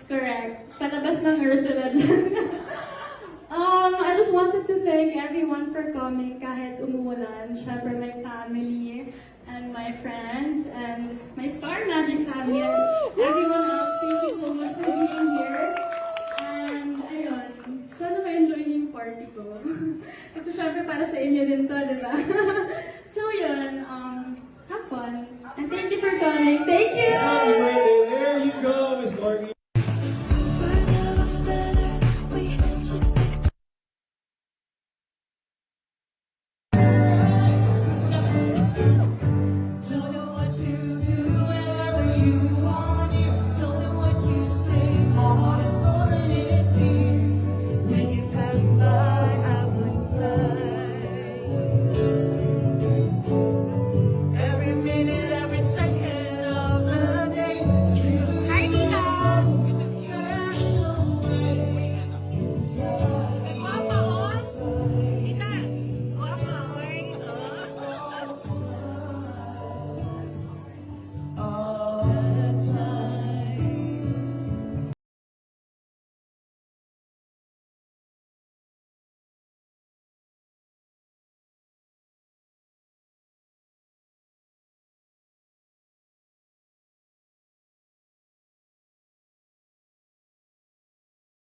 Yes, correct. Palabas ng Ursula dyan. I just wanted to thank everyone for coming kahit umuulan. Siyempre, my family and my friends and my Star Magic family and everyone else. Thank you so much for being here. And ayun, sana ma-enjoy niyo yung party ko. Kasi siyempre para sa inyo din to, di ba? So yun, have fun. And thank you for coming. Thank